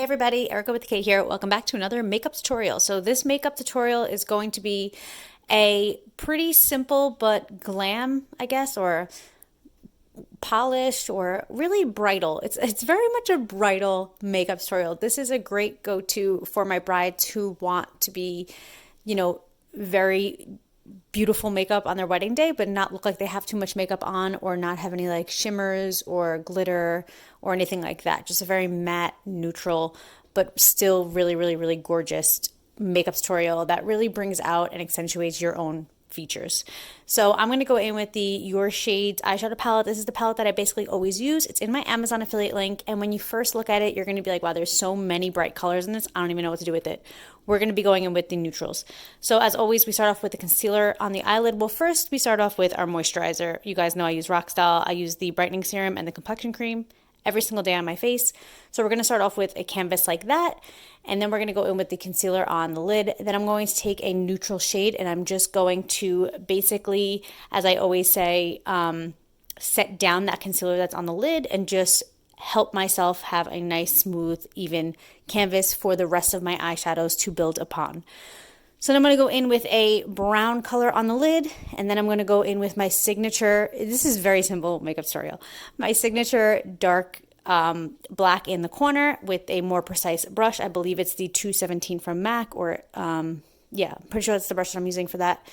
Hey everybody, Erica with K here. Welcome back to another makeup tutorial. So this makeup tutorial is going to be a pretty simple but glam, I guess, or polished or really bridal. It's very much a bridal makeup tutorial. This is a great go-to for my brides who want to be, very beautiful makeup on their wedding day, but not look like they have too much makeup on or not have any like shimmers or glitter or anything like that. Just a very matte, neutral, but still really, really, really gorgeous makeup tutorial that really brings out and accentuates your own features. So I'm going to go in with the Your Shades eyeshadow palette. This is the palette that I basically always use. It's in my Amazon affiliate link, and when you first look at it, you're going to be like, wow, there's so many bright colors in this. I don't even know what to do with it. We're going to be going in with the neutrals. So as always, we start off with the concealer on the eyelid. Well, first we start off with our moisturizer. You guys know I use Rockstyle. I use the brightening serum and the complexion cream every single day on my face. So we're going to start off with a canvas like that, and then we're going to go in with the concealer on the lid. Then I'm going to take a neutral shade, and I'm just going to basically, as I always say, set down that concealer that's on the lid and just help myself have a nice, smooth, even canvas for the rest of my eyeshadows to build upon. So then I'm going to go in with a brown color on the lid, and then I'm going to go in with my signature, this is very simple makeup tutorial, my signature dark black in the corner with a more precise brush. I believe it's the 217 from MAC, or yeah, I'm pretty sure that's the brush that I'm using for that.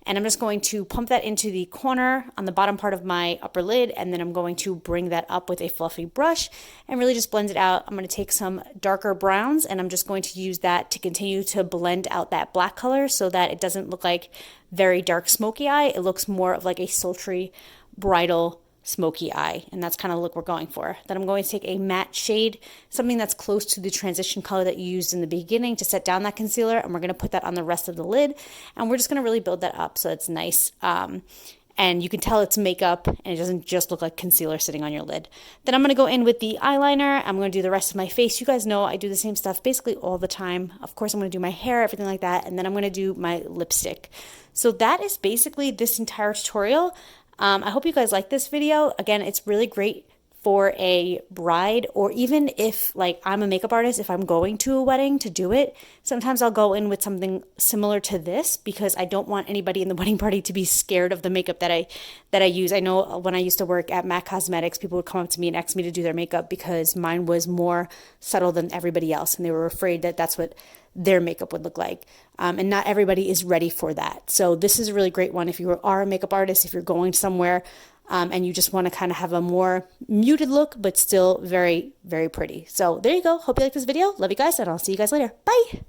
And I'm just going to pump that into the corner on the bottom part of my upper lid, and then I'm going to bring that up with a fluffy brush and really just blend it out. I'm going to take some darker browns, and I'm just going to use that to continue to blend out that black color so that it doesn't look like very dark smoky eye. It looks more of like a sultry bridal smoky eye, and that's kind of the look we're going for. Then I'm going to take a matte shade, something that's close to the transition color that you used in the beginning to set down that concealer, and we're going to put that on the rest of the lid, and we're just going to really build that up so it's nice. And you can tell it's makeup and it doesn't just look like concealer sitting on your lid. Then I'm going to go in with the eyeliner. I'm going to do the rest of my face. You guys know I do the same stuff basically all the time. Of course, I'm going to do my hair, everything like that, and then I'm going to do my lipstick. So that is basically this entire tutorial. I hope you guys like this video. Again, it's really great for a bride, or even if like I'm a makeup artist, if I'm going to a wedding to do it, sometimes I'll go in with something similar to this because I don't want anybody in the wedding party to be scared of the makeup that I use. I know when I used to work at MAC Cosmetics, people would come up to me and ask me to do their makeup because mine was more subtle than everybody else, and they were afraid that that's what their makeup would look like. And not everybody is ready for that. So this is a really great one if you are a makeup artist, if you're going somewhere and you just want to kind of have a more muted look, but still very, very pretty. So there you go. Hope you like this video. Love you guys, and I'll see you guys later. Bye.